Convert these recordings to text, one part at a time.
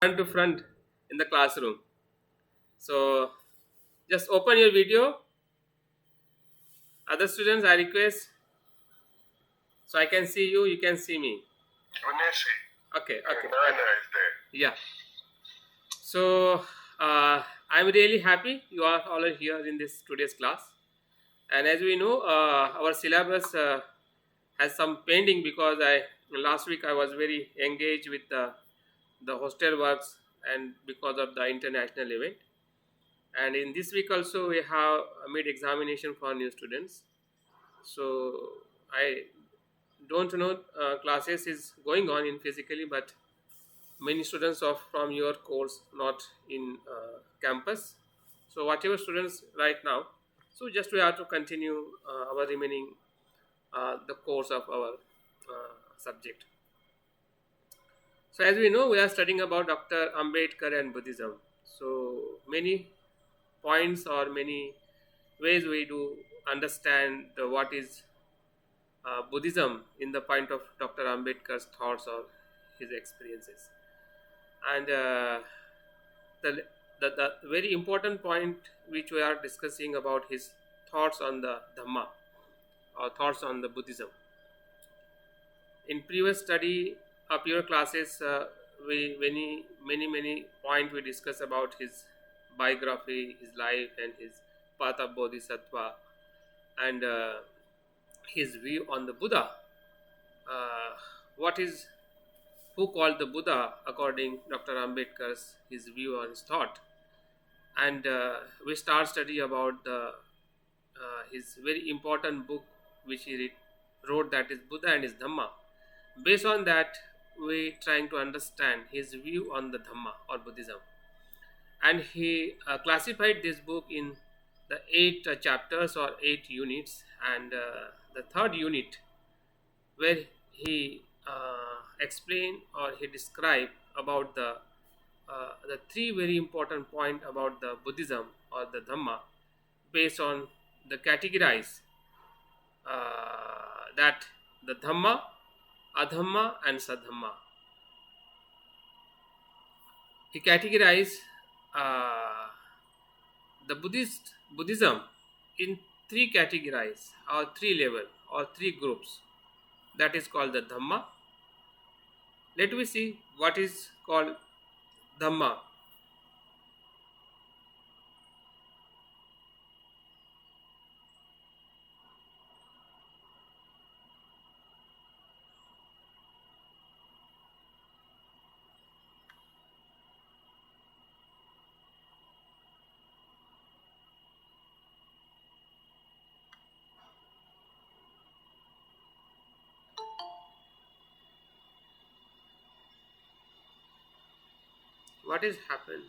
front to front in the classroom. So just open your video. Other students, I request, so I can see you, you can see me. Okay, okay. Yeah. So I'm really happy you are all are here in this today's class. And as we know, our syllabus has some pending because I last week I was very engaged with the hostel works and because of the international event. And in this week also we have mid examination for new students. So I don't know classes is going on in physically, but many students of from your course not in campus. So whatever students right now, so just we have to continue our remaining the course of our subject. So as we know, we are studying about Dr. Ambedkar and Buddhism. So many points or many ways we do understand what is Buddhism in the point of Dr. Ambedkar's thoughts or his experiences. And the very important point which we are discussing about his thoughts on the Dhamma or thoughts on the Buddhism. In previous study of your classes, we many point we discuss about his biography, his life, and his path of Bodhisattva, and his view on the Buddha. What is who called the Buddha according Dr. Ambedkar's his view on his thought, and we start study about the his very important book which he wrote, that is Buddha and his Dhamma. Based on that, we trying to understand his view on the Dhamma or Buddhism, and he classified this book in the 8 chapters or 8 units, and the third unit where he explained or he described about the three very important point about the Buddhism or the Dhamma based on the categorize that the Dhamma, Adhamma, and Saddhamma. He categorized the Buddhism in three categories or three level or three groups. That is called the Dhamma. Let me see what is called Dhamma. What is happened?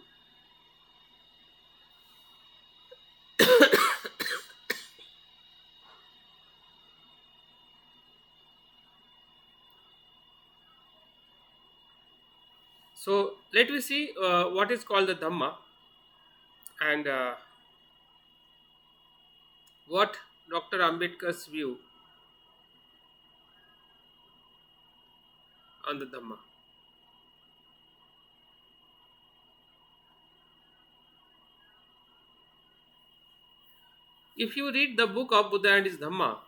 So let me see what is called the Dhamma, and what Dr. Ambedkar's view on the Dhamma. If you read the book of Buddha and his Dhamma,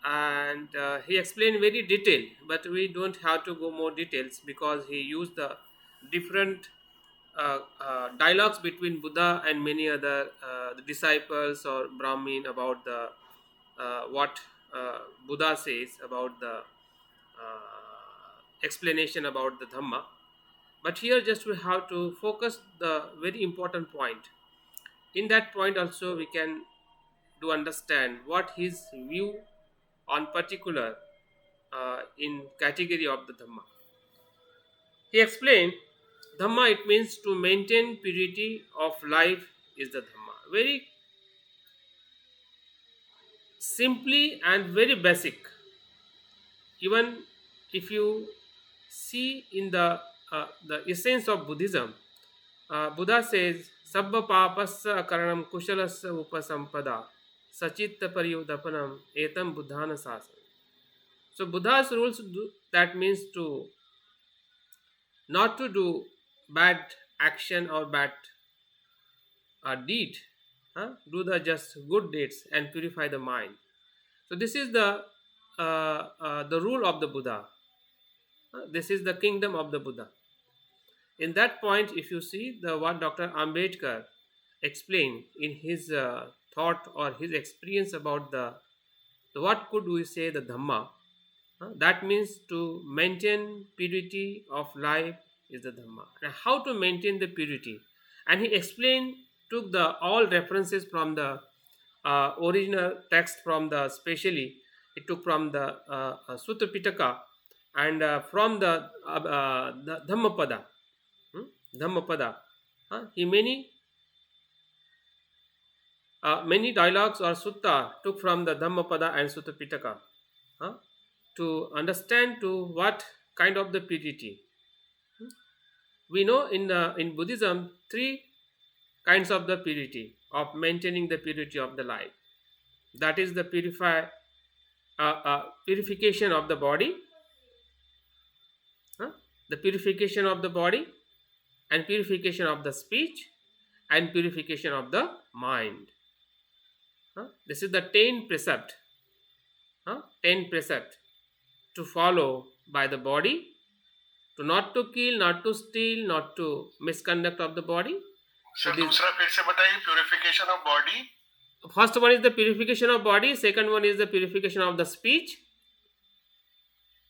and he explained very detailed, but we don't have to go more details because he used the different dialogues between Buddha and many other disciples or Brahmin about the what Buddha says about the explanation about the Dhamma. But here just we have to focus the very important point. In that point also we can do understand what his view on particular in category of the Dhamma. He explained Dhamma, it means to maintain purity of life is the Dhamma. Very simply and very basic. Even if you see in the essence of Buddhism, Buddha says Sabba papasya karanam kushalasya upasampada sachitta pariyudapanam etam buddhana sasana. So Buddha's rules that means to not to do bad action or bad deed. Do the just good deeds and purify the mind. So this is the rule of the Buddha. This is the kingdom of the Buddha. In that point, if you see the what Dr. Ambedkar explained in his thought or his experience about the what could we say the Dhamma. That means to maintain purity of life is the Dhamma. And how to maintain the purity? And he explained, took the all references from the original text from the specially it took from the Sutta Pitaka and from the Dhammapada. Dhammapada. He many dialogues or sutta took from the Dhammapada and Sutta Pitaka to understand to what kind of the purity. We know in Buddhism three kinds of the purity of maintaining the purity of the life. That is the purification of the body, the purification of the body, and purification of the speech, and purification of the mind. This is the 10 precept. 10 precept to follow by the body, to not to kill, not to steal, not to misconduct of the body. Sir, दूसरा फिर से बताइए, purification of body. First one is the purification of body. Second one is the purification of the speech.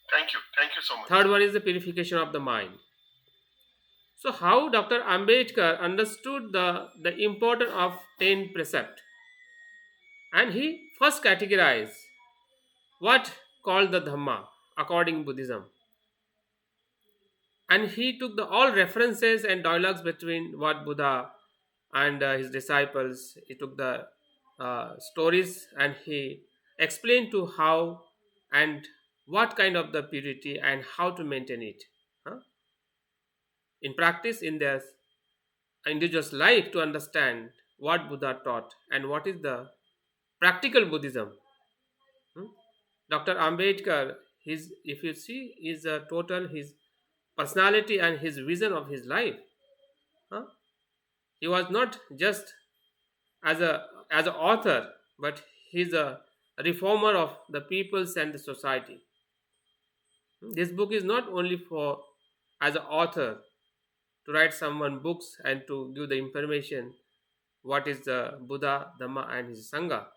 Thank you so much. Third one is the purification of the mind. So how Dr. Ambedkar understood the importance of 10 precept, and he first categorized what called the Dhamma according Buddhism, and he took the all references and dialogues between what Buddha and his disciples. He took the stories and he explained to how and what kind of the purity and how to maintain it in practice in their individual's life, to understand what Buddha taught and what is the practical Buddhism. Dr. Ambedkar, if you see, is a total his personality and his vision of his life. He was not just as an author, but he's a reformer of the peoples and the society. This book is not only for as an author to write someone books and to give the information what is the Buddha, Dhamma and his Sangha,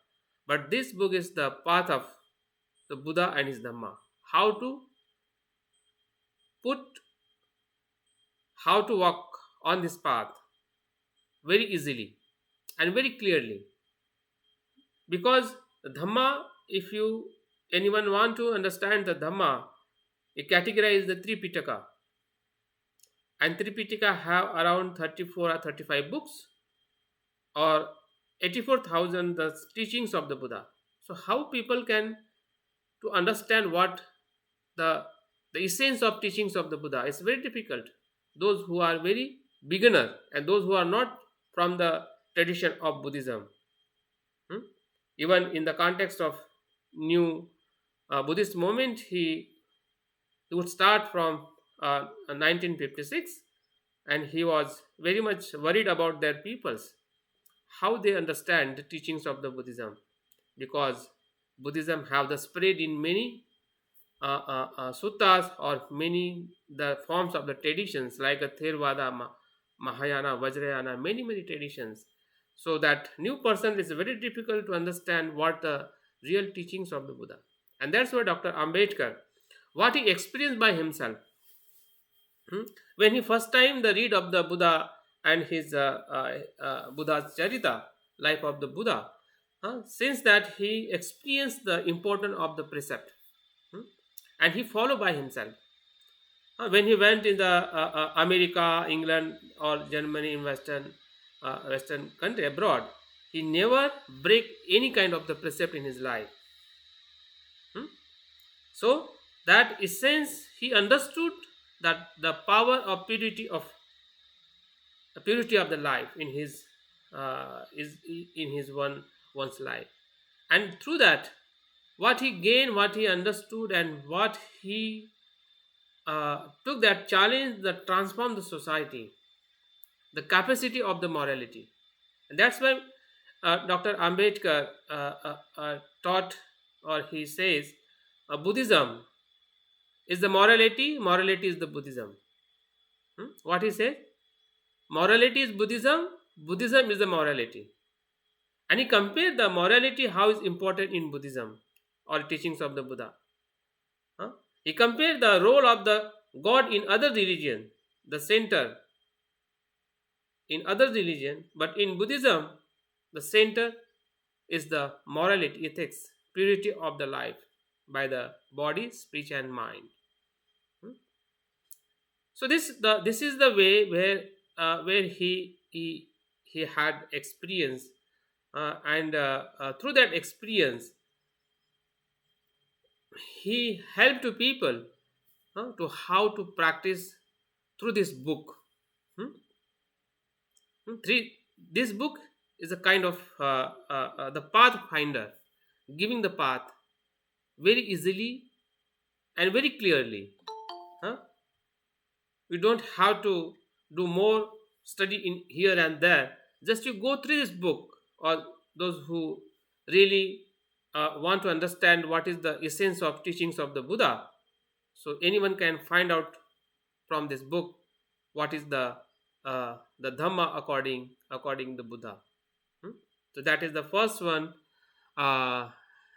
but this book is the path of the Buddha and his Dhamma. How to walk on this path very easily and very clearly. Because the Dhamma, if anyone want to understand the Dhamma, it categorizes the three Pitaka. And Tripitaka have around 34 or 35 books, or 84,000 the teachings of the Buddha. So how people can to understand what the essence of teachings of the Buddha is very difficult. Those who are very beginner and those who are not from the tradition of Buddhism. Even in the context of new Buddhist movement, he would start from 1956, and he was very much worried about their peoples, how they understand the teachings of the Buddhism, because Buddhism have the spread in many suttas or many the forms of the traditions like a Theravada, Mahayana, Vajrayana, many traditions. So that new person is very difficult to understand what the real teachings of the Buddha. And that's why Dr. Ambedkar, what he experienced by himself, when he first time the read of the Buddha and his Buddha's Charita, life of the Buddha, since that he experienced the importance of the precept, and he followed by himself. When he went in the America, England or Germany, in Western country abroad, he never break any kind of the precept in his life. So that essence, he understood that the power of purity of the life in his is in his one's life, and through that what he gained, what he understood, and what he took that challenge that transformed the society, the capacity of the morality. And that's why Dr. Ambedkar taught, or he says, Buddhism is the morality, morality is the Buddhism. What he said? Morality is Buddhism, Buddhism is the morality. And he compared the morality, how is important in Buddhism or teachings of the Buddha. Huh? He compared the role of the God in other religion, the center in other religion, but in Buddhism, the center is the morality, ethics, purity of the life by the body, speech, and mind. Hmm? So this is the way where he had experience, and through that experience, he helped to people to how to practice through this book. Hmm? This book is a kind of the pathfinder, giving the path very easily and very clearly. Huh? We don't have to do more study in here and there. Just you go through this book, or those who really want to understand what is the essence of teachings of the Buddha. So anyone can find out from this book what is the Dhamma according the Buddha. Hmm? So that is the first one.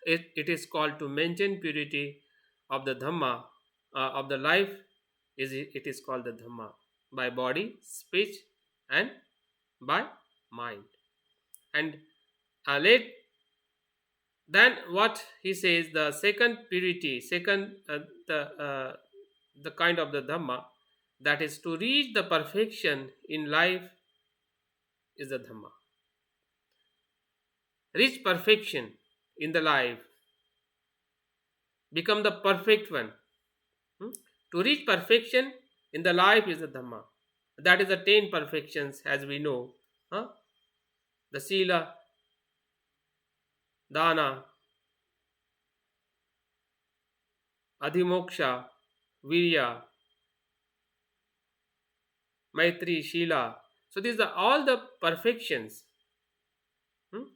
It is called to maintain purity of the Dhamma of the life. It is called the Dhamma by body, speech, and by mind. And late then what he says, the second purity, second the kind of the Dhamma, that is to reach the perfection in life, is the Dhamma. Reach perfection in the life, become the perfect one. To reach perfection in the life is the Dhamma. That is the 10 perfections, as we know. The Sila, Dana, Adhimoksha, Virya, Maitri, Shila. So these are all the perfections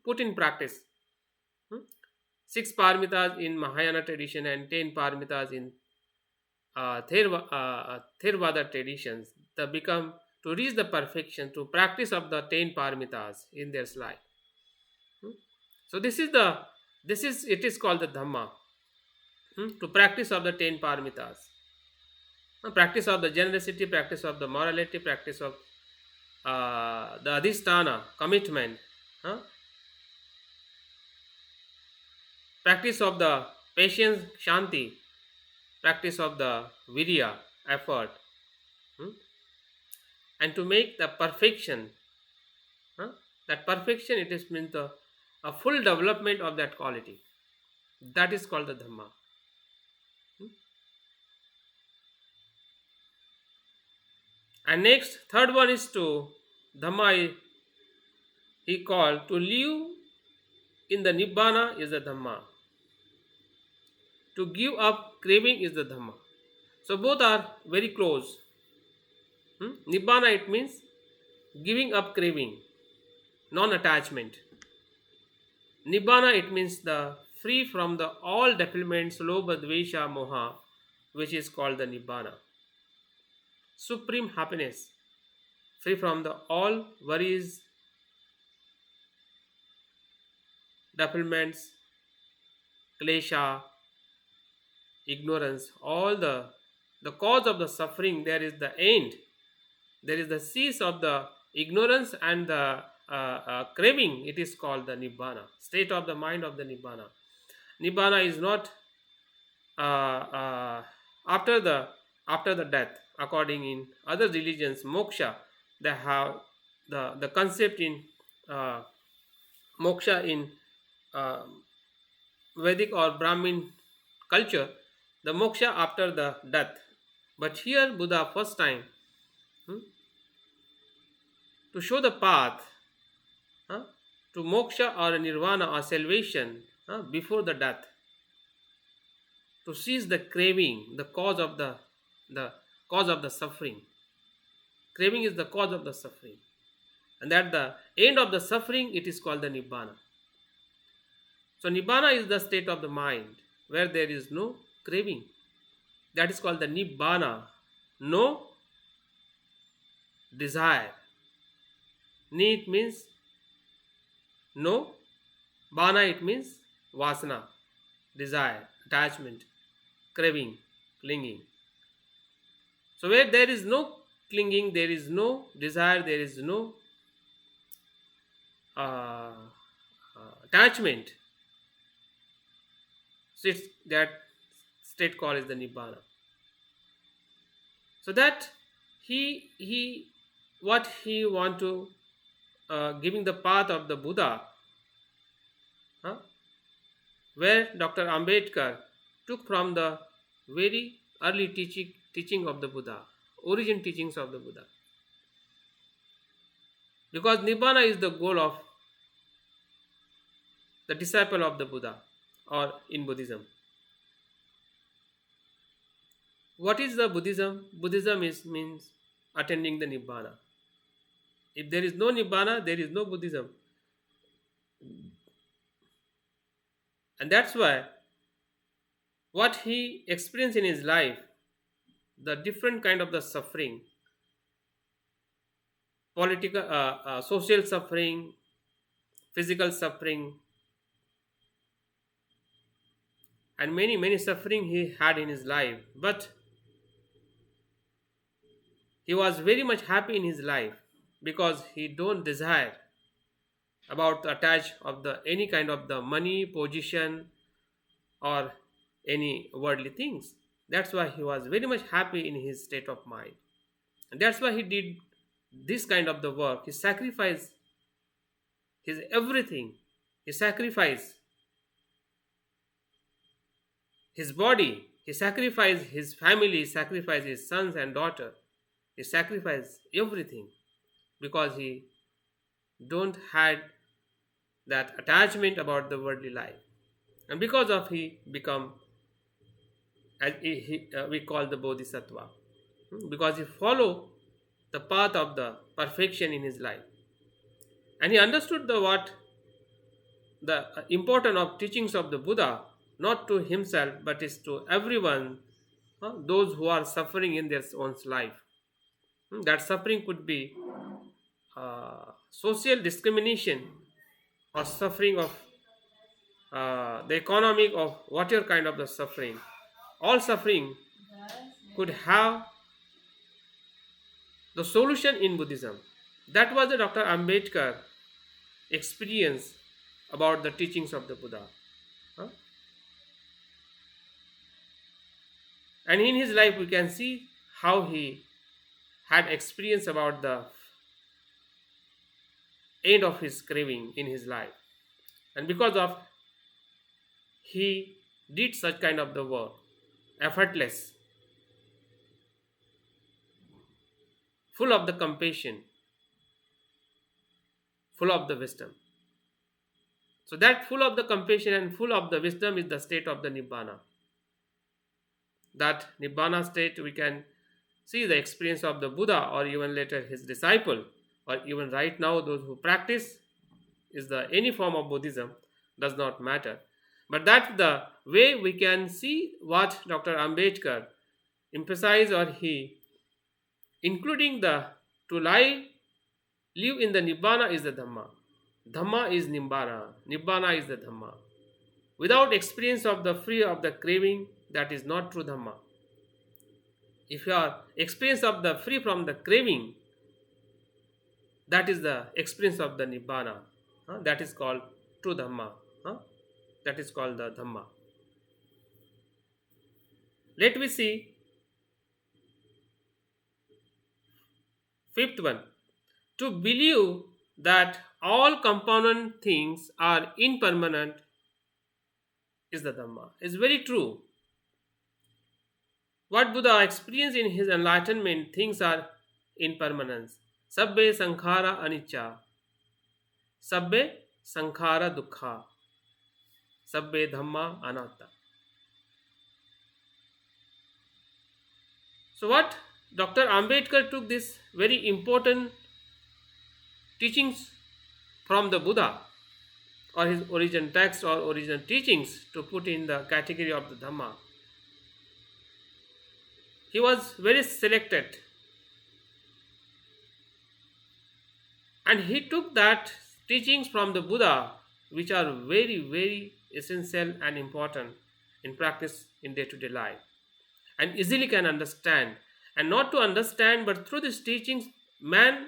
put in practice. 6 paramitas in Mahayana tradition and 10 paramitas in Theravada traditions. They become to reach the perfection to practice of the 10 paramitas in their life. So it is called the Dhamma. To practice of the 10 paramitas. Practice of the generosity, practice of the morality, practice of the adhisthana, commitment, practice of the patience, shanti, practice of the virya, effort, and to make the perfection. That perfection, it is means a full development of that quality. That is called the Dhamma. And next, third one is to Dhamma. He called to live in the Nibbana is the Dhamma. To give up craving is the Dhamma. So both are very close. Nibbana, it means giving up craving, non-attachment. Nibbana, it means the free from the all defilements, lobha, dvesha, moha, which is called the Nibbana. Supreme happiness, free from the all worries, defilements, klesha, ignorance, all the cause of the suffering. There is the end. There is the cease of the ignorance and the craving. It is called the Nibbana, state of the mind of the Nibbana. Nibbana is not after the death. According in other religions, moksha, they have the concept in moksha in Vedic or Brahmin culture, the moksha after the death. But here Buddha first time to show the path to moksha or nirvana or salvation before the death, to cease the craving, the cause of the the cause of the suffering. Craving is the cause of the suffering. And at the end of the suffering, it is called the Nibbana. So Nibbana is the state of the mind where there is no craving. That is called the Nibbana. No desire. Ni it means no. Bana it means vasana, desire, attachment, craving, clinging. So where there is no clinging, there is no desire, there is no attachment. So it's that state called is the Nibbana. So that he what he want to giving the path of the Buddha, where Dr. Ambedkar took from the very early teaching of the Buddha, origin teachings of the Buddha. Because Nibbana is the goal of the disciple of the Buddha, or in Buddhism. What is the Buddhism? Buddhism means attending the Nibbana. If there is no Nibbana, there is no Buddhism. And that's why what he experienced in his life, the different kind of the suffering, political, social suffering, physical suffering, and many suffering he had in his life, but he was very much happy in his life because he don't desire about the attach of the any kind of the money, position, or any worldly things. That's why he was very much happy in his state of mind, and that's why he did this kind of the work. He sacrificed his everything. He sacrificed his body. He sacrificed his family. He sacrificed his sons and daughter. He sacrificed everything because he don't had that attachment about the worldly life, and because of he become as we call the bodhisattva, because he follow the path of the perfection in his life, and he understood the importance of teachings of the Buddha, not to himself but is to everyone, those who are suffering in their own life. That suffering could be social discrimination, or suffering of the economic, of whatever kind of the suffering. All suffering could have the solution in Buddhism. That was the Dr. Ambedkar experience about the teachings of the Buddha. And in his life we can see how he had experience about the end of his craving in his life, and because of he did such kind of the work, effortless, full of the compassion, full of the wisdom. So that full of the compassion and full of the wisdom is the state of the Nibbana. That Nibbana state we can see the experience of the Buddha, or even later his disciple, or even right now those who practice is the any form of Buddhism, does not matter. But that's the way we can see what Dr. Ambedkar emphasized, or he including the to live in the Nibbana is the Dhamma. Dhamma is Nibbana. Nibbana is the Dhamma. Without experience of the free of the craving, that is not true Dhamma. If you are experience of the free from the craving, that is the experience of the Nibbana. That is called true Dhamma. That is called the Dhamma. Let me see fifth one. To believe that all component things are impermanent is the Dhamma. It's very true. What Buddha experienced in his enlightenment, things are impermanence. Sabbe sankhara anicca. Sabbe sankhara dukkha. Sabbe dhamma anatta. So what Dr. Ambedkar took this very important teachings from the Buddha or his origin text or original teachings to put in the category of the Dhamma. He was very selected, and he took that teachings from the Buddha, which are very, very essential and important in practice in day-to-day life, and easily can understand. And not to understand, but through these teachings, man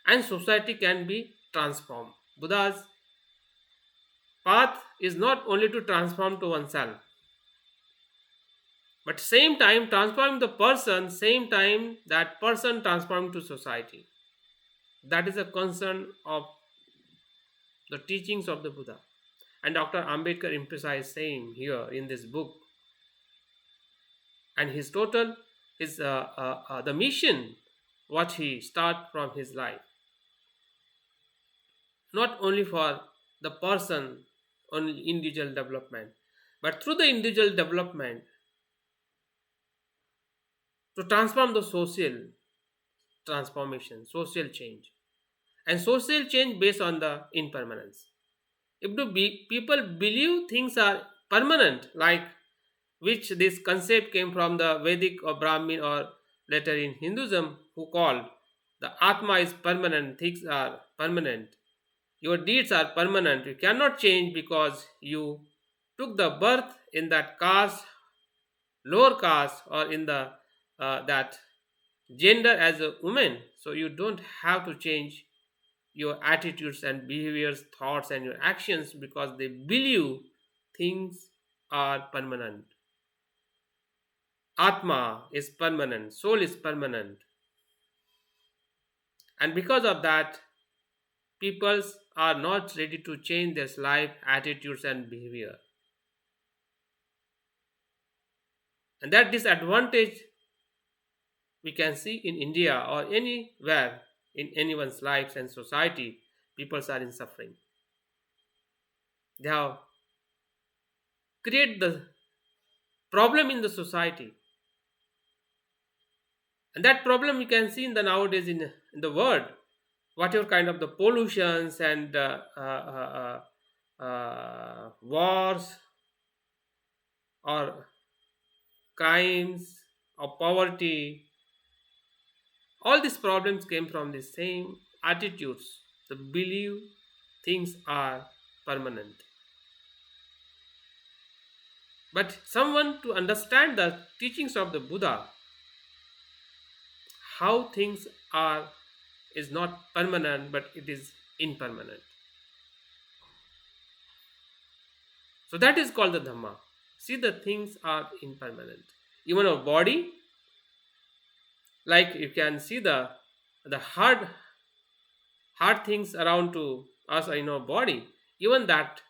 and society can be transformed. Buddha's path is not only to transform to oneself, but same time transforming the person, same time that person transforming to society. That is a concern of the teachings of the Buddha. And Dr. Ambedkar emphasized saying here in this book, and his total his the mission what he start from his life, not only for the person on individual development, but through the individual development to transform the social transformation, social change, and social change based on the impermanence. If people believe things are permanent, like which this concept came from the Vedic or Brahmin or later in Hinduism, who called the Atma is permanent, things are permanent, your deeds are permanent, you cannot change because you took the birth in that caste, lower caste, or in the that gender as a woman, so you don't have to change your attitudes and behaviors, thoughts, and your actions because they believe things are permanent. Atma is permanent, soul is permanent, and because of that, peoples are not ready to change their life, attitudes, and behavior. And that disadvantage we can see in India or anywhere in anyone's lives and society, peoples are in suffering. They have created the problem in the society, and that problem we can see in the nowadays in the world, whatever kind of the pollutions and wars or crimes or poverty, all these problems came from the same attitudes, the belief things are permanent. But someone to understand the teachings of the Buddha, how things are is not permanent but it is impermanent. So that is called the Dhamma. See, the things are impermanent. Even our body, like you can see the hard things around to us in our body, even that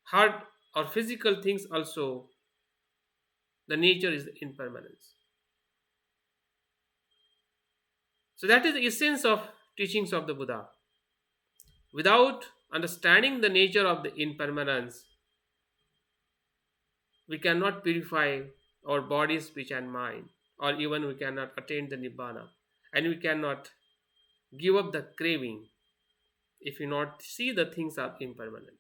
hard or physical things also, the nature is impermanence. So that is the essence of teachings of the Buddha. Without understanding the nature of the impermanence, we cannot purify our body, speech, and mind, or even we cannot attain the Nibbana, and we cannot give up the craving if you not see the things are impermanent.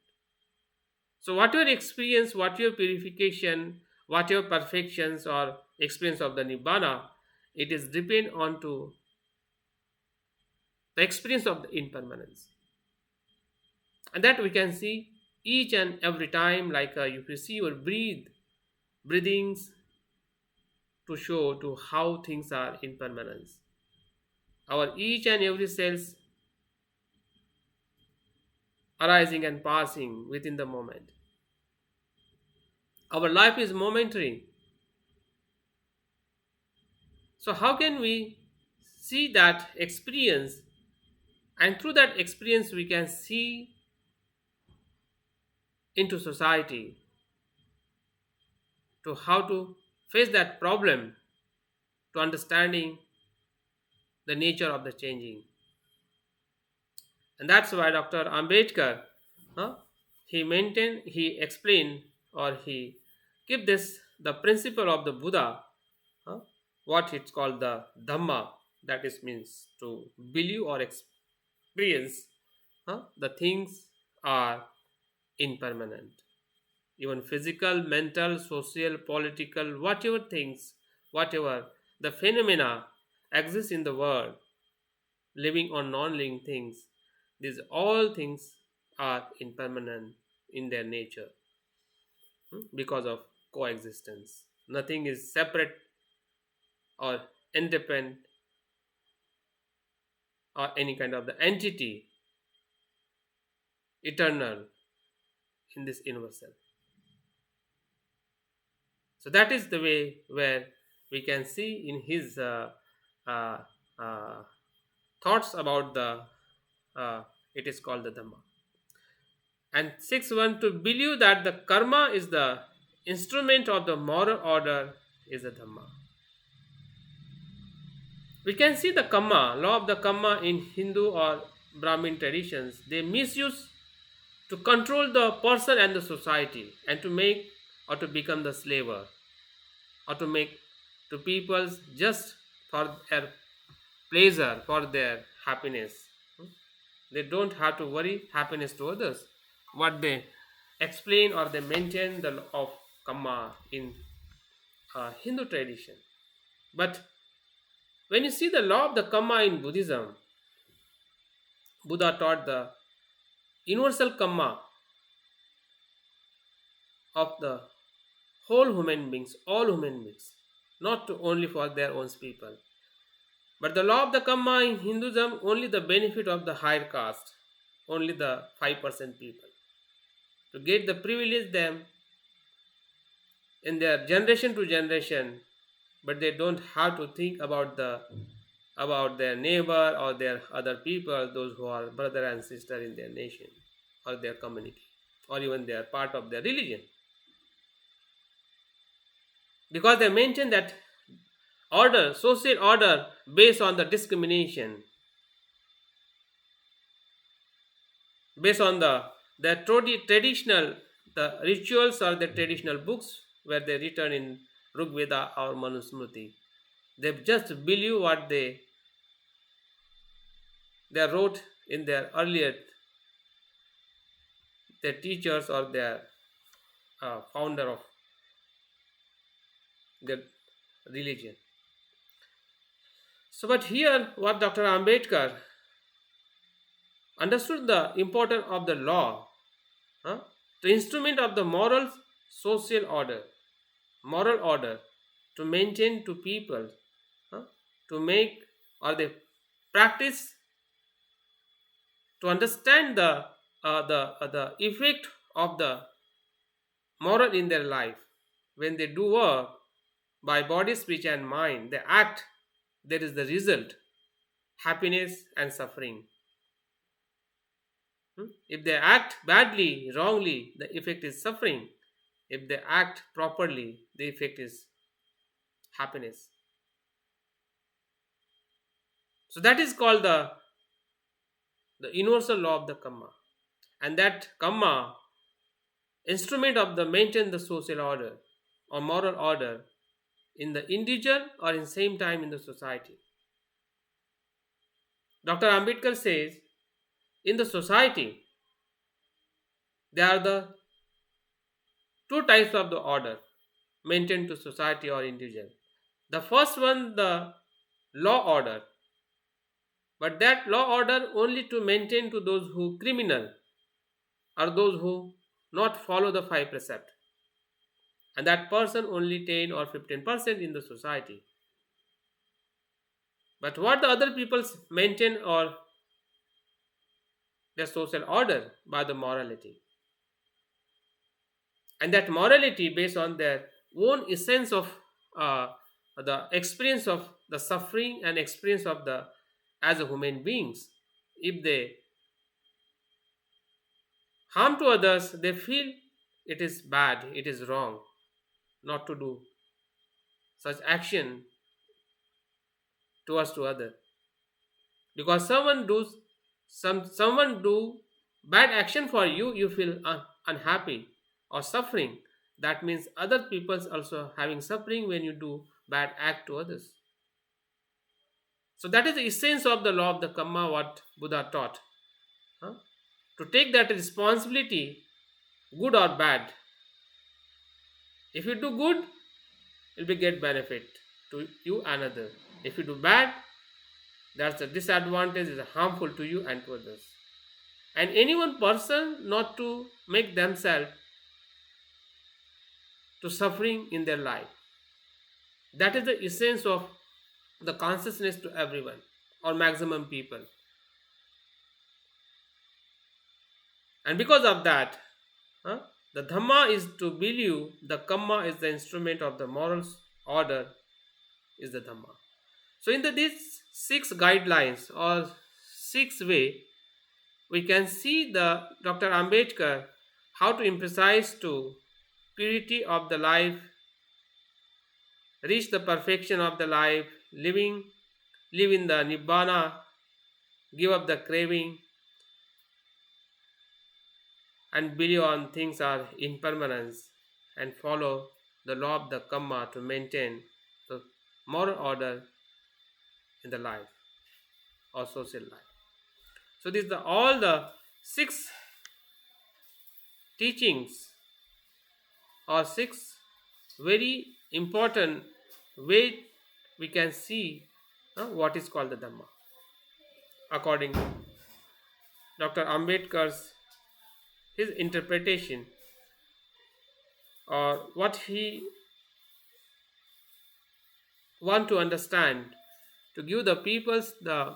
So whatever experience, whatever purification, whatever perfections or experience of the Nibbana, it is depend on to the experience of the impermanence. And that we can see each and every time, like if you see your breathings to show to how things are impermanence. Our each and every cells arising and passing within the moment. Our life is momentary. So how can we see that experience, and through that experience we can see into society to how to face that problem, to understanding the nature of the changing. And that's why Dr. Ambedkar, he explained, or he give this the principle of the Buddha, huh, what it's called the Dhamma, that is means to believe or experience, the things are impermanent. Even physical, mental, social, political, whatever things, whatever the phenomena exist in the world, living or non-living things, these all things are impermanent in their nature, because of coexistence. Nothing is separate or independent or any kind of the entity eternal in this universal. So that is the way where we can see in his uh, uh, thoughts about the it is called the Dhamma. And 6.1, to believe that the karma is the instrument of the moral order is the Dhamma. We can see the karma, law of the karma in Hindu or Brahmin traditions. They misuse to control the person and the society, and to make or to become the slaver, or to make to peoples just for their pleasure, for their happiness. They don't have to worry happiness to others. What they explain or they maintain the law of karma in Hindu tradition. But when you see the law of the karma in Buddhism, Buddha taught the universal karma of the whole human beings, all human beings, not to only for their own people. But the law of the karma in Hinduism only the benefit of the higher caste, only the 5% people. To get the privilege them in their generation to generation, but they don't have to think about their neighbor or their other people, those who are brother and sister in their nation or their community, or even they are part of their religion. Because they mention that order, social order based on the discrimination, based on the traditional, the rituals or the traditional books where they written in Rigveda or Manusmriti. They just believe what they wrote in their earlier, their teachers or their founder of their religion. So, but here, what Dr. Ambedkar understood the importance of the law, the instrument of the moral social order, moral order to maintain to people, to make or they practice to understand the effect of the moral in their life. When they do work by body, speech, and mind, they act. There is the result, happiness and suffering. If they act badly, wrongly, the effect is suffering. If they act properly, the effect is happiness. So that is called the universal law of the karma. And that karma, instrument of the maintain the social order or moral order in the individual or in same time in the society. Dr. Ambedkar says, in the society, there are the two types of the order maintained to society or individual. The first one, the law order, but that law order only to maintain to those who criminal or those who not follow the 5 precept, and that person only 10 or 15% in the society. But what the other people maintain or their social order by the morality, and that morality based on their own essence of the experience of the suffering and experience of the as a human beings. If they harm to others, they feel it is bad, it is wrong not to do such action towards to other. Because someone do bad action for you, you feel unhappy or suffering. That means other people's also having suffering when you do bad act to others. So that is the essence of the law of the karma what Buddha taught. huh? To take that responsibility, good or bad. If you do good, you'll be get benefit to you and other. If you do bad, that's a disadvantage, is harmful to you and to others. And any one person not to make themselves to suffering in their life. That is the essence of the consciousness to everyone or maximum people. And because of that, huh, the Dhamma is to believe, the Kamma is the instrument of the morals order, is the Dhamma. So in these 6 guidelines or 6 way, we can see the Dr. Ambedkar how to emphasize to purity of the life, reach the perfection of the life, live in the Nibbana, give up the craving, and believe on things are impermanence, and follow the law of the Kamma to maintain the moral order in the life or social life. So these are all the 6 teachings or 6 very important way we can see what is called the Dhamma. According to Dr. Ambedkar's his interpretation or what he want to understand to give the peoples the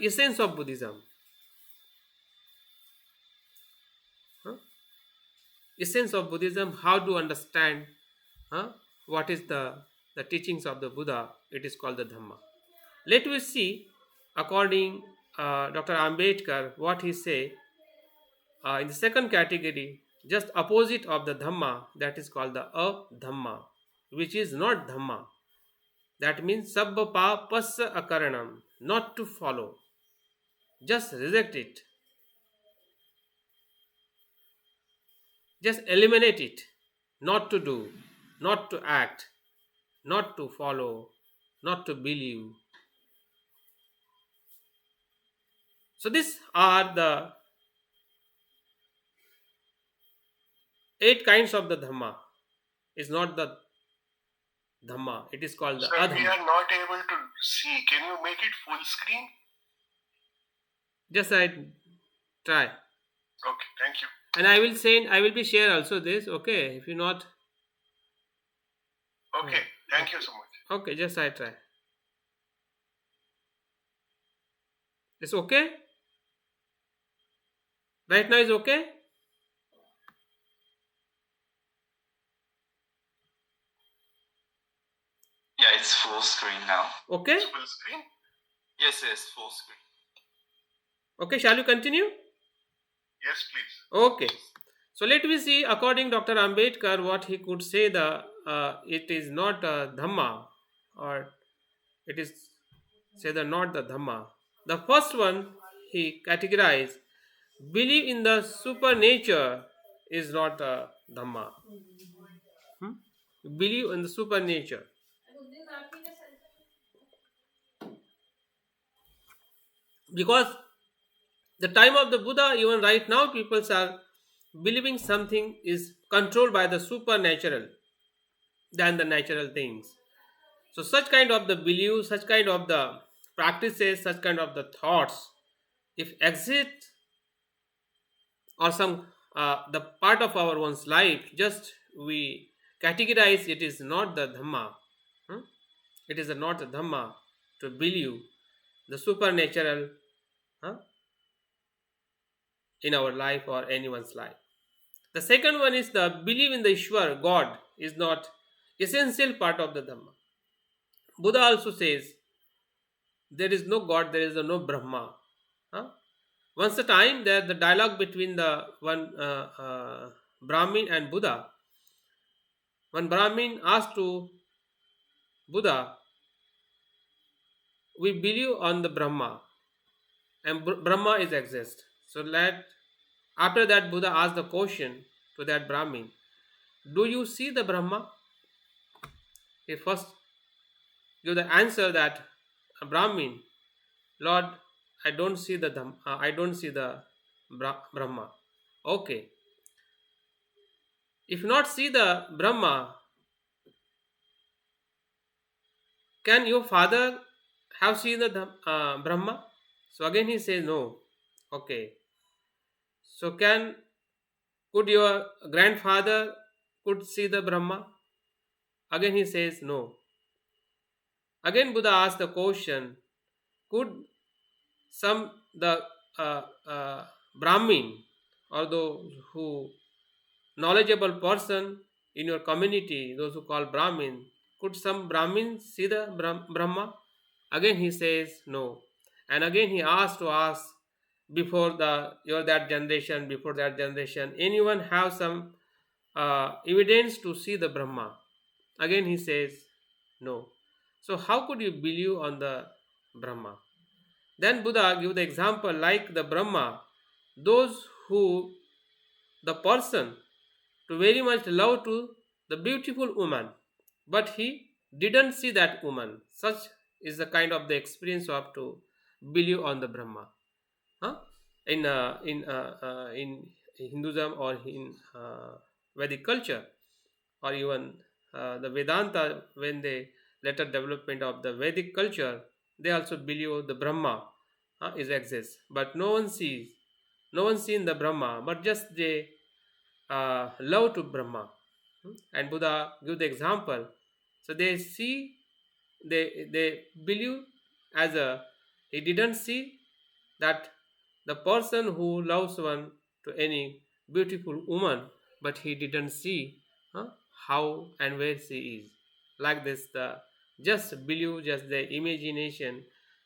essence of Buddhism. Essence of Buddhism, how to understand what is the teachings of the Buddha, it is called the Dhamma. Let us see, according Dr. Ambedkar, what he say in the second category, just opposite of the Dhamma, that is called the Adhamma, which is not Dhamma. That means sabba papasya akaranam, not to follow, just reject it, just eliminate it, not to do, not to act, not to follow, not to believe. So these are the 8 kinds of the Dhamma. It's not the Dhamma, it is called the Sir, we Adhamma. are not able to see. Can you make it full screen? Just I try. Okay, thank you. And I will be share also this, okay? If you not. Okay, thank you so much. Okay, just I try. It's okay? Right now is okay? Yeah, it's full screen now. Okay? It's full screen? Yes, full screen. Okay, shall we continue? Yes, please. Okay. So let me see, according Dr. Ambedkar, what he could say it is not a Dhamma, or it is say the not the Dhamma. The first one he categorized, believe in the supernature is not a Dhamma. Believe in the supernature. Because the time of the Buddha, even right now, people are believing something is controlled by the supernatural than the natural things. So such kind of the belief, such kind of the practices, such kind of the thoughts, if exist or some the part of our one's life, just we categorize it is not the Dhamma. It is not the Dhamma to believe the supernatural in our life or anyone's life. The second one is the belief in the Ishwar, God, is not essential part of the Dhamma. Buddha also says there is no God, there is no Brahma. Once the time there the dialogue between the one Brahmin and Buddha. One Brahmin asked to Buddha, we believe on the Brahma and Brahma is exist. So let After that, Buddha asked the question to that Brahmin, do you see the Brahma? He first give the answer that Brahmin, Lord, I don't see the I don't see the Brahma. Okay, if not see the Brahma, can your father have seen the Brahma? So again he says no. Okay, so could your grandfather could see the Brahma? Again he says no. Again Buddha asked the question, could some the uh, uh, Brahmin or those who knowledgeable person in your community, those who call Brahmin, could some Brahmin see the Brahma? Again he says no. And again he asked to ask before before that generation, anyone have some evidence to see the Brahma? Again he says no. So how could you believe on the Brahma? Then Buddha give the example like the Brahma, those who the person to very much love to the beautiful woman, but he didn't see that woman. Such is the kind of the experience of to believe on the Brahma. Huh? In Hinduism or in Vedic culture or even the Vedanta, when they later development of the Vedic culture, they also believe the Brahma is exists, but no one seen the Brahma, but just they love to Brahma. And Buddha give the example. So they see, they believe as a he didn't see that the person who loves one to any beautiful woman, but he didn't see how and where she is. Like this, the just believe, just the imagination,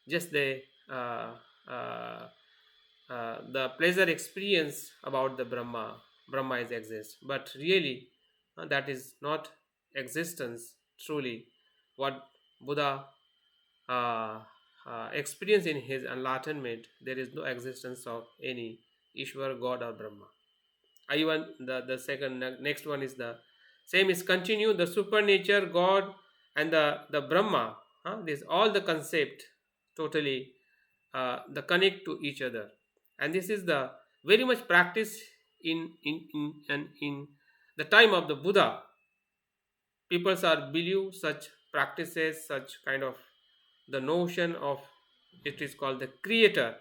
just uh, the pleasure experience about the Brahma is exist, but really that is not existence truly. What Buddha uh, experienced in his enlightenment, there is no existence of any Ishwar, God or Brahma. Even the second next one is the same is continue the supernature, God and the Brahma. This all the concept totally the connect to each other, and this is the very much practice in the time of the Buddha. People are believe such practices, such kind of the notion of it is called the creator,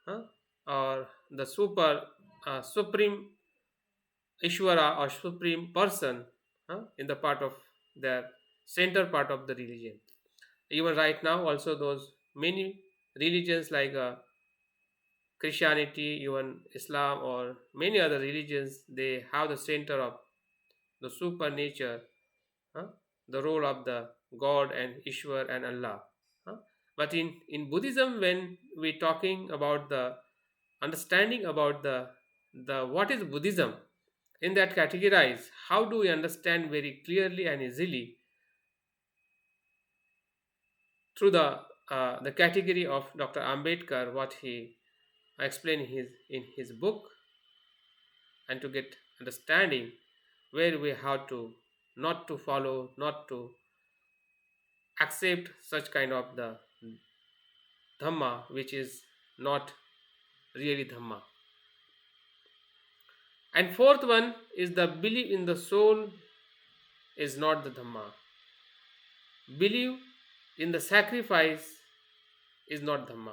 huh? Or the supreme Ishvara or supreme person, in the part of their center part of the religion. Even right now, also those many religions like Christianity, even Islam, or many other religions, they have the center of the super nature, huh? The role of the God and Ishwar and Allah. huh? But in Buddhism, when we talking about the understanding about the what is Buddhism, in that categorize, how do we understand very clearly and easily through the category of Dr. Ambedkar, what he explained in his book, and to get understanding where we have to not to follow, not to accept such kind of the Dhamma which is not really Dhamma. And fourth one is the belief in the soul is not the Dhamma. Believe in the sacrifice is not Dhamma.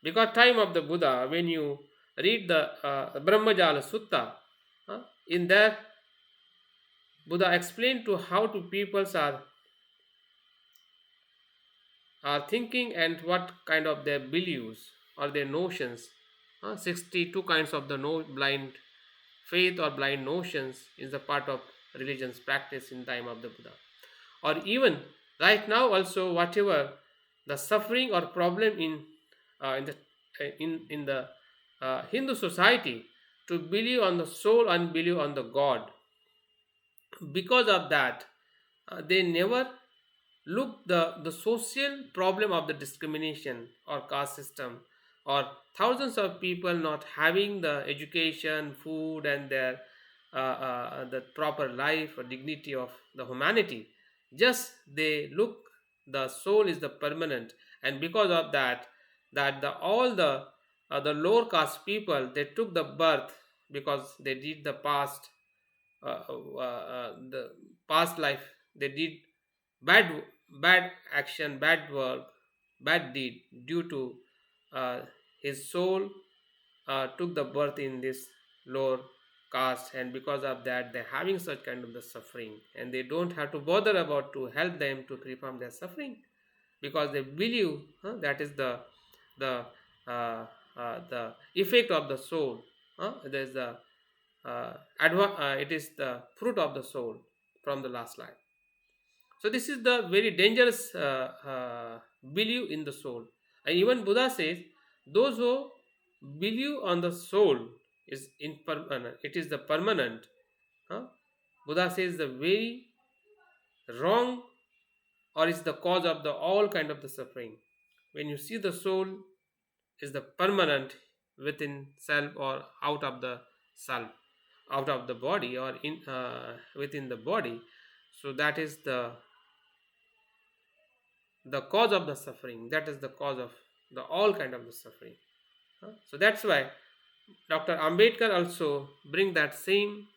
Because time of the Buddha, when you read the Brahmajala Sutta, in there Buddha explained to how to peoples are thinking and what kind of their beliefs or their notions. 62 kinds of the blind faith or blind notions is a part of religion's practice in time of the Buddha. Or even right now also, whatever the suffering or problem in the Hindu society, to believe on the soul and believe on the God. Because of that, they never look the social problem of the discrimination or caste system or thousands of people not having the education, food, and their the proper life or dignity of the humanity. Just they look, the soul is the permanent, and because of that, the all the lower caste people, they took the birth because they did the the past life, they did bad bad action, bad work, bad deed, due to uh, his soul took the birth in this lower caste, and because of that they're having such kind of the suffering, and they don't have to bother about to help them to free from their suffering, because they believe that is the the effect of the soul. There's the it is the fruit of the soul from the last life. So this is the very dangerous belief in the soul. And even Buddha says, those who believe on the soul is impermanent. It is the permanent. Huh? Buddha says the very wrong, or is the cause of the all kind of the suffering. When you see the soul is the permanent within self or out of the self, out of the body, or in within the body, so that is the cause of the suffering, that is the cause of the all kind of the suffering. So that's why Dr. Ambedkar also bring that same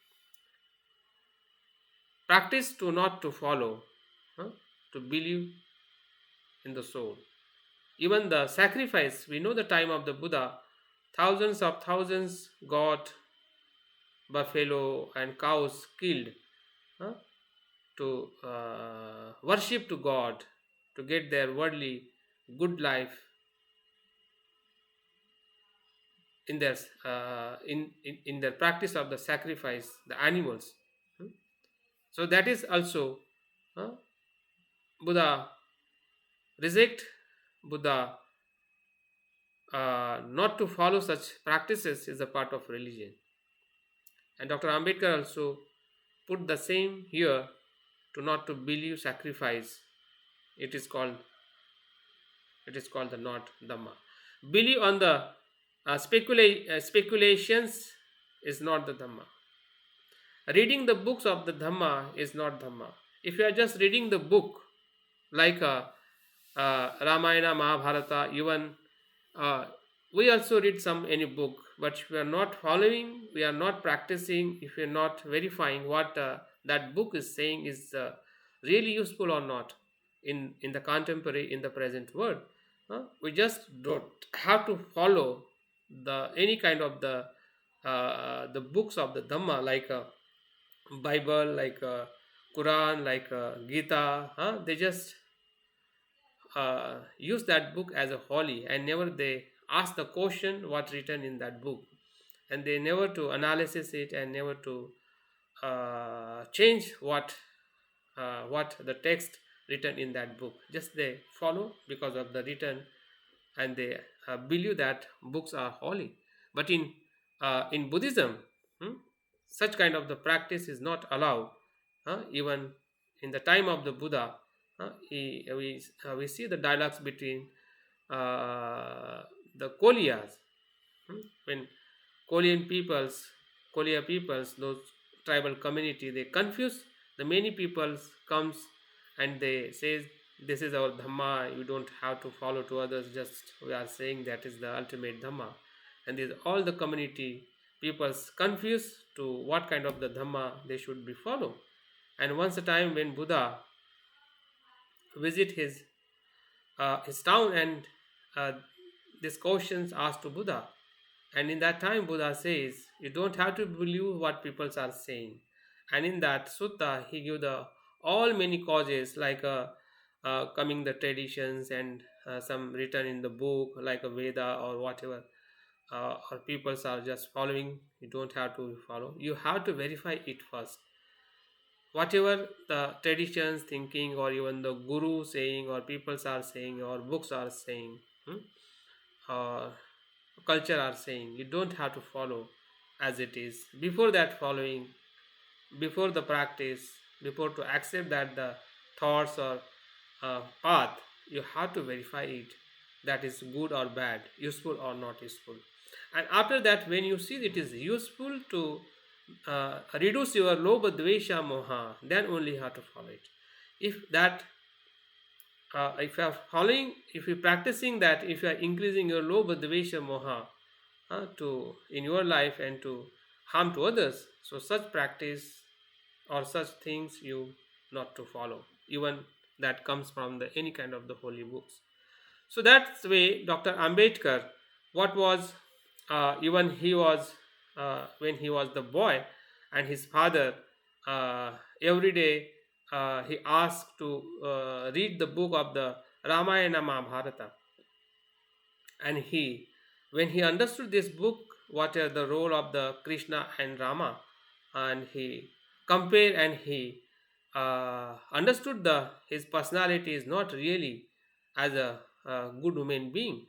practice to not to follow, to believe in the soul. Even the sacrifice, we know the time of the Buddha, thousands of thousands got buffalo and cows killed, huh, to worship to God, to get their worldly good life in their in their practice of the sacrifice the animals. So that is also uh, Buddha reject, Buddha not to follow such practices is a part of religion. And Dr. Ambedkar also put the same here, to not to believe sacrifice. It is called the not Dhamma. Believe on the speculations is not the Dhamma. Reading the books of the Dhamma is not Dhamma. If you are just reading the book like Ramayana, Mahabharata, even we also read some any book, but if we are not following, we are not practicing, if we are not verifying what that book is saying is really useful or not in the contemporary, in the present world, we just don't have to follow the any kind of the books of the Dhamma, like Bible, like Quran, like Gita. They just use that book as a holy, and never they ask the question what written in that book, and they never to analysis it, and never to change what the text written in that book. Just they follow because of the written, and they believe that books are holy. But in Buddhism, such kind of the practice is not allowed. Even in the time of the Buddha, we see the dialogues between the Koliyas. When Kolian peoples, Kolia peoples, those tribal community, they confuse the many peoples comes, and they say this is our Dhamma, you don't have to follow to others, just we are saying that is the ultimate Dhamma. And these all the community peoples confused to what kind of the Dhamma they should be follow. And once a time when Buddha visit his town, and uh, these questions asked to Buddha, and in that time Buddha says you don't have to believe what people are saying. And in that sutta he give the all many causes, like coming the traditions, and some written in the book like a Veda or whatever, or people are just following. You don't have to follow, you have to verify it first. Whatever the traditions thinking, or even the guru saying, or people are saying, or books are saying, or culture are saying, you don't have to follow as it is. Before that following, before the practice, before to accept that the thoughts or path, you have to verify it. that is good or bad, useful or not useful. And after that, when you see it is useful to reduce your lobha dvesha moha, then only you have to follow it. If you are following, if you are practicing that, if you are increasing your lobha dvesha moha to in your life and to harm to others, so such practice or such things you not to follow, even that comes from the any kind of the holy books. So that's the way Dr. Ambedkar, what was even he was when he was the boy, and his father every day he asked to read the book of the Ramayana Mahabharata, and he, when he understood this book, what are the role of the Krishna and Rama, and he compared and he understood the his personality is not really as a good human being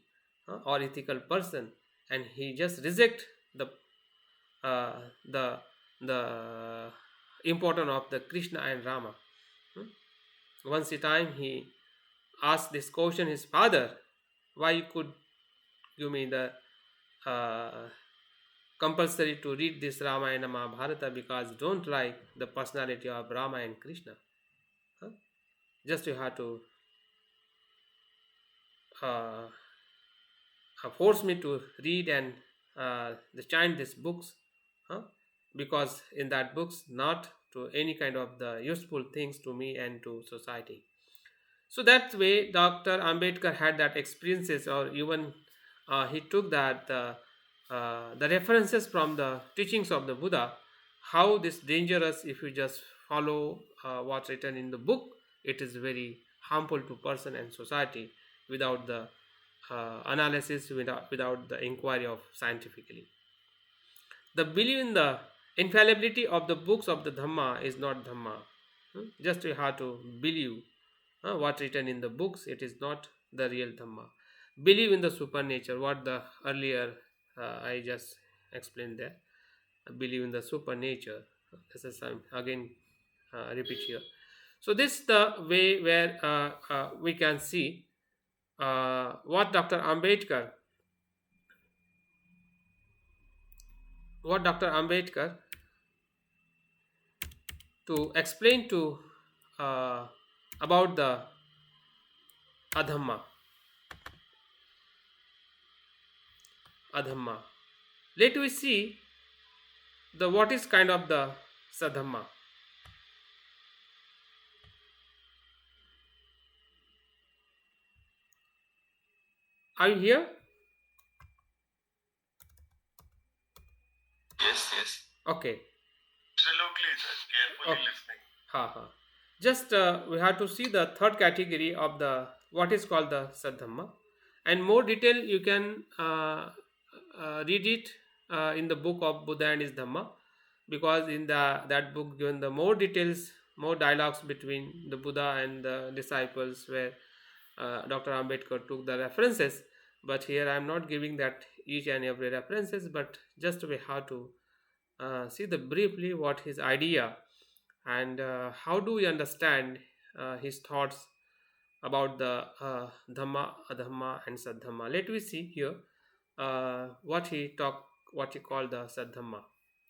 or ethical person, and he just reject the uh, the the importance of the Krishna and Rama. Hmm? Once a time he asked this question his father, why you could give me the uh, compulsory to read this Ramayana Mahabharata, because don't like the personality of Rama and Krishna. Huh? Just you have to uh, force me to read and chant these books, huh? Because in that books not to any kind of the useful things to me and to society. So that way Dr. Ambedkar had that experiences, or even he took that the references from the teachings of the Buddha, how this dangerous if you just follow what's written in the book, it is very harmful to person and society without the analysis, without the inquiry of scientifically. The belief in the infallibility of the books of the Dhamma is not Dhamma. Just you have to believe what written in the books, it is not the real Dhamma. Believe in the supernature, what the earlier I just explained there. Believe in the supernature. This is again repeat here. So this is the way where we can see what Dr. Ambedkar to explain to uh, about the Adhamma. Adhamma. Let we see the what is kind of the Saddhamma. Are you here? Yes, yes. Okay. Absolutely, sir. Carefully Okay. listening. Ha. Just we have to see the third category of the what is called the Saddhamma, and more detail you can read it in the book of Buddha and his Dhamma, because in that book given the more details, more dialogues between the Buddha and the disciples, where Dr. Ambedkar took the references. But here I am not giving that each and every references, but just we have to see the briefly what his idea, and how do we understand his thoughts about the Dhamma, Adhamma, and Saddhamma. Let we see here what he called the Saddhamma.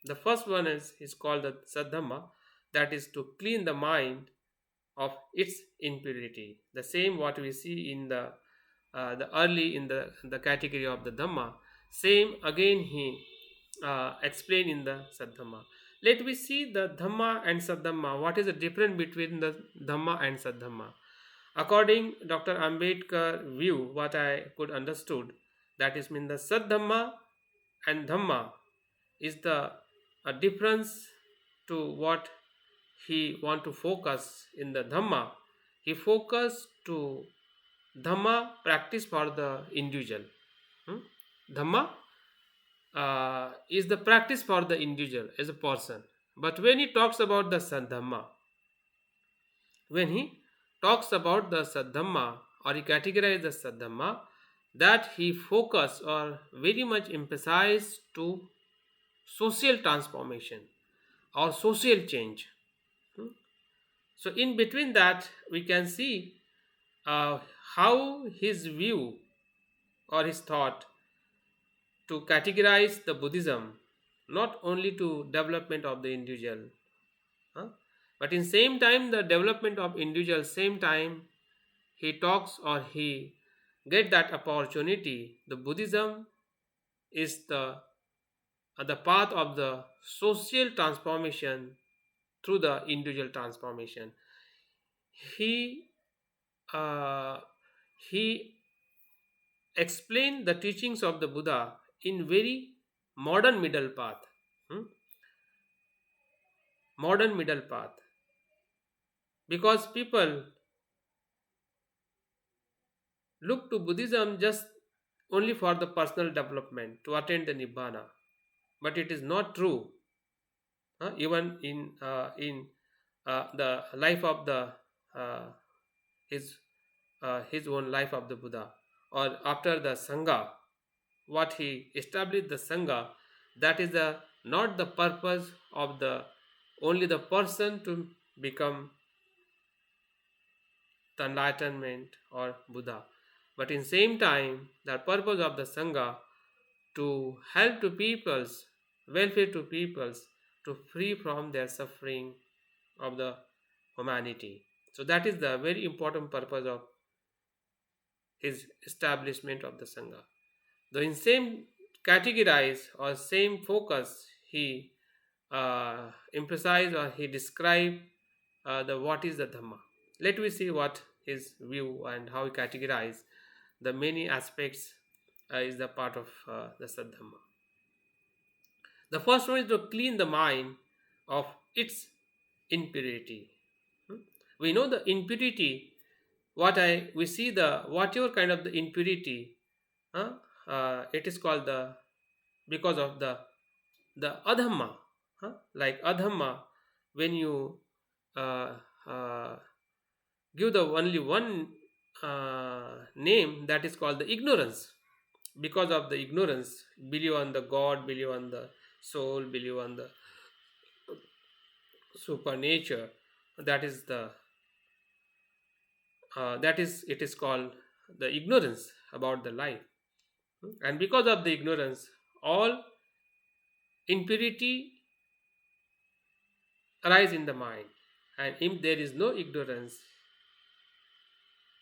The first one is called the Saddhamma, that is to clean the mind of its impurity. The same what we see in the early in the category of the Dhamma. Same again he explained in the Saddhamma. Let me see the Dhamma and Saddhamma. What is the difference between the Dhamma and Saddhamma? According Dr. Ambedkar view, what I could understood, that is mean the Saddhamma and Dhamma is the a difference to what he want to focus in the Dhamma. He focus to Dhamma practice for the individual. Dhamma is the practice for the individual as a person. But when he talks about the Saddhamma, when he talks about the Saddhamma, or he categorizes the Saddhamma, that he focus or very much emphasize to social transformation or social change. So in between that we can see how his view or his thought to categorize the Buddhism not only to development of the individual, huh, but in same time the development of individual, same time he talks or he get that opportunity. The Buddhism is the path of the social transformation through the individual transformation. He uh, he explained the teachings of the Buddha in very modern middle path. hmm, Modern middle path, because people look to Buddhism just only for the personal development to attain the nibbana, but it is not true. Even in the life of the uh, his his own life of the Buddha, or after the Sangha, what he established the Sangha, that is the not the purpose of the only the person to become the enlightenment or Buddha, but in same time the purpose of the Sangha to help to peoples, welfare to peoples, to free from their suffering of the humanity. So that is the very important purpose of his establishment of the Sangha. Though in same categorize or same focus, he emphasize or he describe the what is the Dhamma. Let me see what his view and how he categorize the many aspects is the part of the Saddhamma. The first one is to clean the mind of its impurity. We know the impurity. We see the whatever kind of the impurity, it is called the because of the Adhamma, like Adhamma. When you uh, uh, give the only one name, that is called the ignorance. Because of the ignorance, believe on the God, believe on the soul, believe on the supernature. That is the that is it is called the ignorance about the life. And because of the ignorance, all impurity arise in the mind. And if there is no ignorance,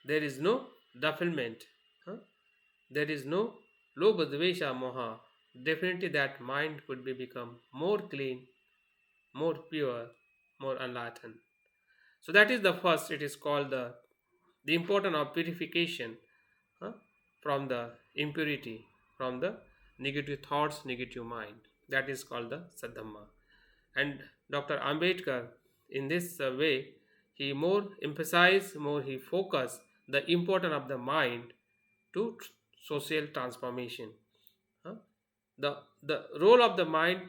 there is no defilement, there is no lobha dvesha moha, definitely that mind could be become more clean, more pure, more enlightened. So that is the first, it is called the importance of purification, huh, from the impurity, from the negative thoughts, negative mind. That is called the Saddhamma. And Dr. Ambedkar, in this way, he more emphasize, more he focus the importance of the mind to social transformation. huh. The role of the mind,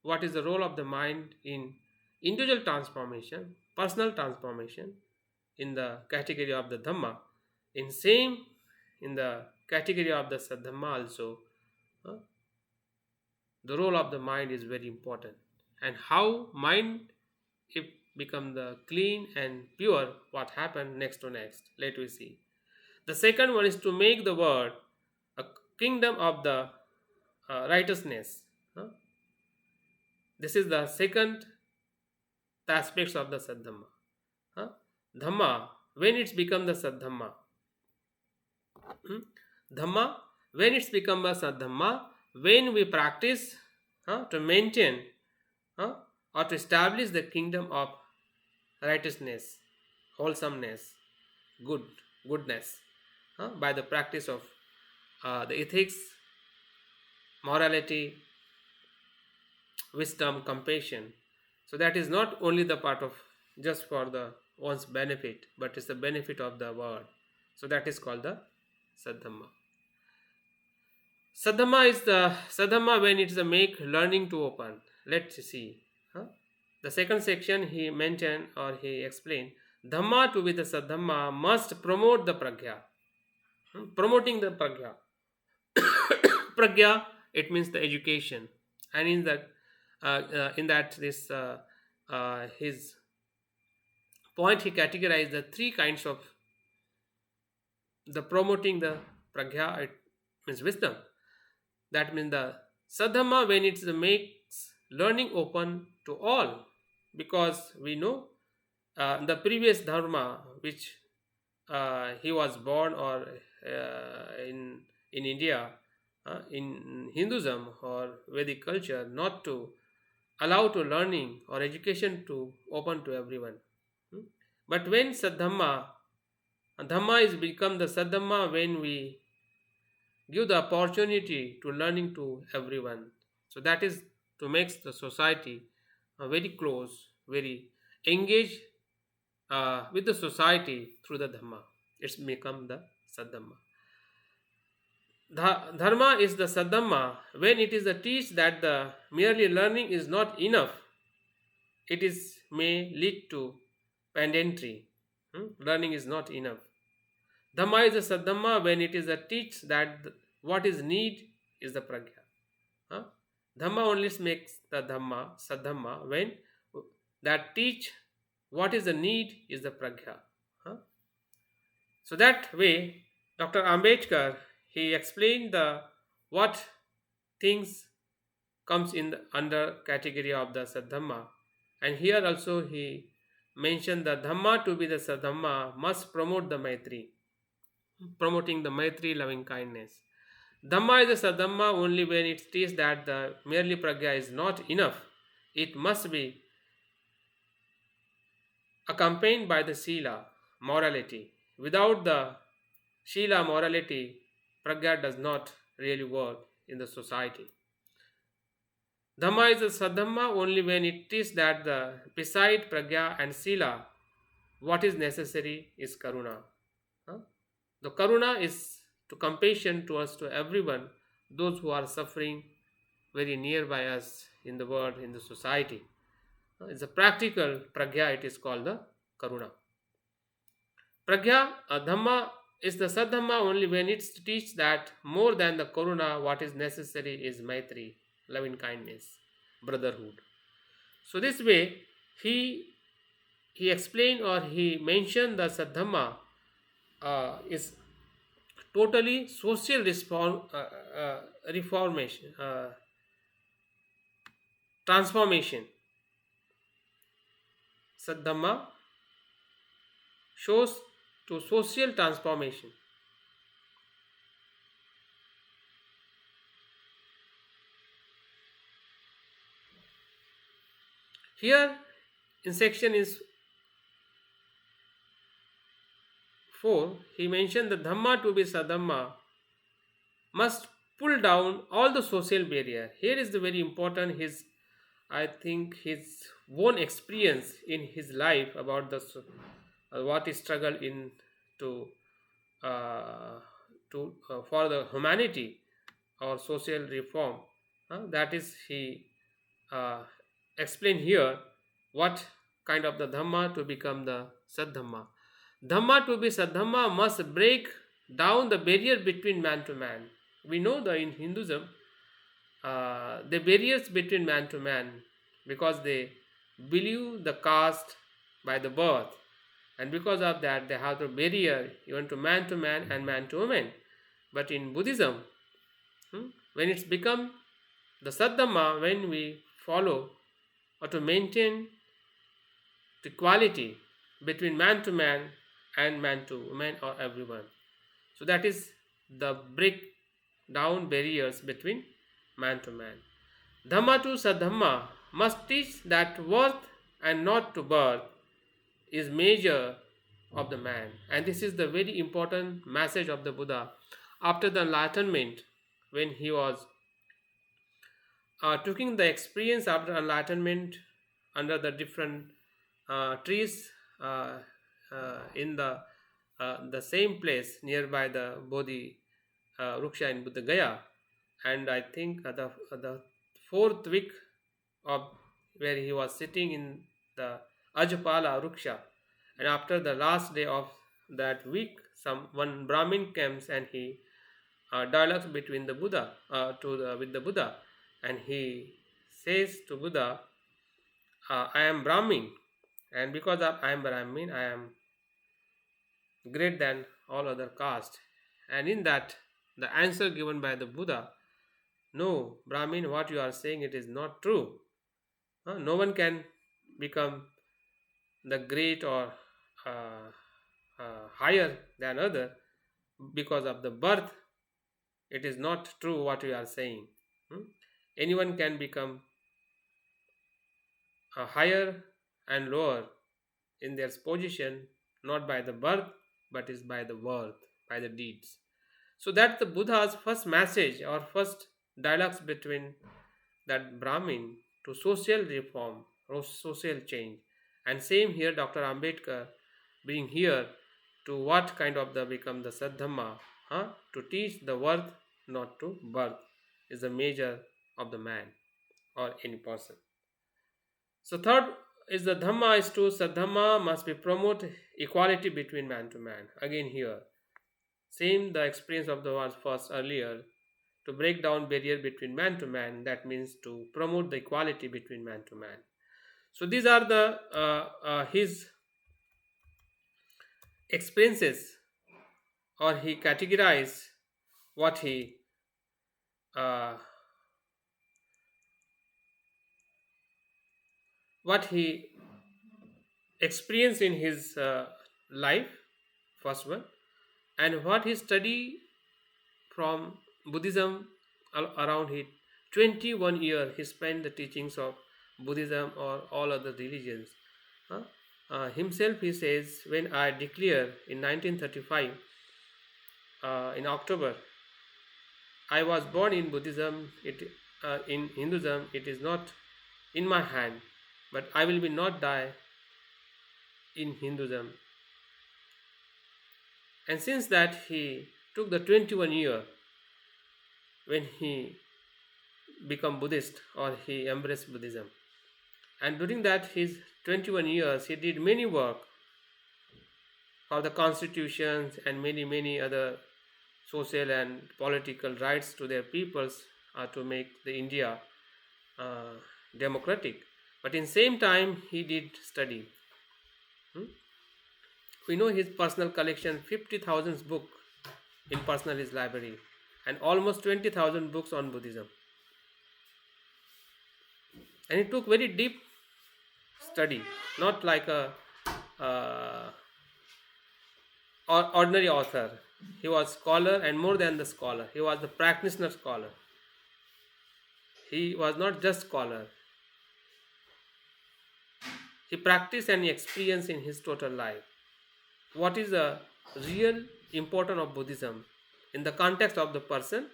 what is the role of the mind in individual transformation, personal transformation, in the category of the Dhamma, in same in the category of the Saddhamma also, uh, the role of the mind is very important. And how mind if become the clean and pure, what happened next to next, let we see. The second one is to make the world a kingdom of the righteousness. uh. This is the second aspects of the Saddhamma. uh. Dhamma, when it's become the Saddhamma, Dhamma, when it's become a Saddhamma, when we practice to maintain or to establish the kingdom of righteousness, wholesomeness, goodness, by the practice of the ethics, morality, wisdom, compassion. So that is not only the part of just for the one's benefit, but it's the benefit of the world. So that is called the Saddhamma. Saddhamma when it's a make learning to open. Let's see. The second section he mentioned or he explained, Dhamma to be the Saddhamma must promote the pragya. Promoting the pragya. Pragya, it means the education. And in that this his point, he categorized the three kinds of the promoting the pragya. means wisdom. That means the Saddhamma when it makes learning open to all, because we know the previous dharma which he was born or in India, in Hinduism or Vedic culture, not to allow to learning or education to open to everyone. Hmm? But when Saddhamma, Dhamma is become the Saddhamma when we give the opportunity to learning to everyone. So that is to make the society very close, very engaged with the society through the Dhamma. It's become the Saddhamma. Dharma is the Saddhamma when it is a teach that the merely learning is not enough. It is may lead to pedantry. Learning is not enough. Dhamma is a Saddhamma when it is a teach that what is need is the pragya. Huh? Dhamma only makes the Dhamma, Saddhamma, when that teach what is the need is the pragya. Huh? So that way, Dr. Ambedkar, he explained the what things comes in the under category of the Saddhamma, and here also he mentioned the Dhamma to be the Saddhamma must promote the Maitri, promoting the Maitri loving kindness. Dhamma is a Saddhamma only when it states that the merely pragya is not enough. It must be accompanied by the Sila, morality. Without the Shila, morality, pragya does not really work in the society. Dhamma is a Saddhamma only when it is that the beside pragya and Sila, what is necessary is karuna. Huh? The karuna is to compassion towards to everyone, those who are suffering very nearby us in the world, in the society. It's a practical pragya, it is called the karuna. Pragya, Dhamma is the Saddhamma only when it teaches that more than the karuna, what is necessary is maitri, loving kindness, brotherhood. So this way, he explained or he mentioned the Saddhamma is totally social reformation, transformation. Saddhamma shows to social transformation. Here in section is 4, he mentioned the Dhamma to be Saddhamma must pull down all the social barrier. Here is the very important I think his own experience in his life about the what he struggled in to for the humanity or social reform. That is he explained here what kind of the Dhamma to become the Saddhamma. Dhamma to be Saddhamma must break down the barrier between man to man. We know that in Hinduism, the barriers between man to man, because they believe the caste by the birth, and because of that they have the barrier even to man and man to woman. But in Buddhism, when it's become the Saddhamma, when we follow or to maintain the equality between man to man and man to woman or everyone. So that is the break down barriers between man to man. Dhamma to Saddhamma must teach that worth and not to birth is measure of the man. And this is the very important message of the Buddha after the enlightenment, when he was taking the experience after enlightenment under the different trees in the same place nearby the Bodhi Ruksha in Buddha Gaya, and I think the 4th week of where he was sitting in the Ajpala Ruksha, and after the last day of that week, one Brahmin comes and he dialogues between the Buddha with the Buddha, and he says to Buddha, I am Brahmin, and because of I am Brahmin, I am great than all other caste. And in that the answer given by the Buddha, no, Brahmin, what you are saying, it is not true. No one can become the great or uh, higher than other because of the birth. It is not true what you are saying. Anyone can become higher and lower in their position, not by the birth, but is by the worth, by the deeds. So that's the Buddha's first message or first dialogues between that Brahmin to social reform or social change. And same here, Dr. Ambedkar being here to what kind of the become the Saddhamma, to teach the worth, not to birth, is the measure of the man or any person. So third is the Dhamma is to Saddhamma must be promote equality between man to man. Again here, same the experience of the was first earlier, to break down barrier between man to man, that means to promote the equality between man to man. So these are the his experiences, or he categorized what he uh, experienced in his life, first one, and what he studied from Buddhism around his 21 years he spent the teachings of Buddhism or all other religions. Himself he says, when I declare in 1935 in October, I was born in Buddhism, in Hinduism it is not in my hand, but I will be not die in Hinduism. And since that he took the 21 year when he become Buddhist or he embraced Buddhism. And during that his 21 years he did many work for the constitutions and many other social and political rights to their peoples, to make the India democratic. But in same time he did study. We know his personal collection 50,000 books in personal his library and almost 20,000 books on Buddhism. And he took very deep study, not like a ordinary author. He was scholar, and more than the scholar, he was the practitioner scholar. He was not just scholar. He practiced and he experienced in his total life what is the real importance of Buddhism in the context of the person,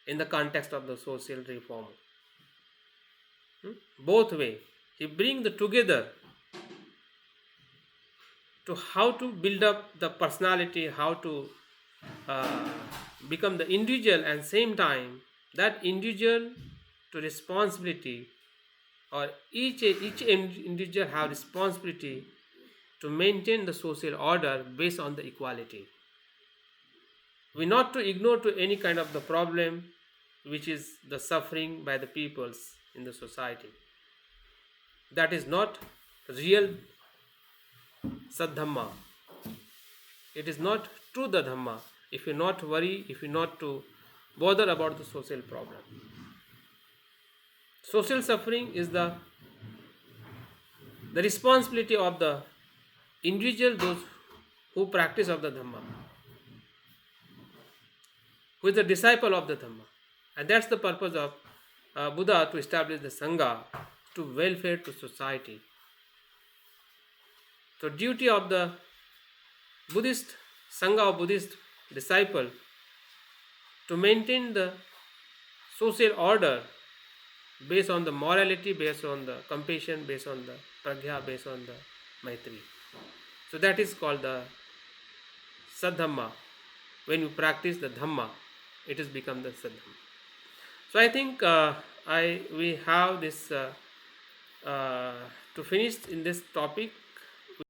in the context of the social reform. Both way he bring the together to how to build up the personality, how to become the individual, and same time that individual to responsibility, or each individual have responsibility to maintain the social order based on the equality. We not to ignore to any kind of the problem which is the suffering by the peoples in the society. That is not real Saddhamma. It is not true the Dhamma if you not worry, if you not to bother about the social problem. Social suffering is the responsibility of the individual, those who practice of the Dhamma, who is the disciple of the Dhamma. And that's the purpose of Buddha, to establish the Sangha, to welfare to society. So duty of the Buddhist Sangha or Buddhist disciple to maintain the social order based on the morality, based on the compassion, based on the pragya, based on the maitri. So that is called the Saddhamma. When you practice the Dhamma, it has become the Saddhamma. So I think we have this to finish in this topic.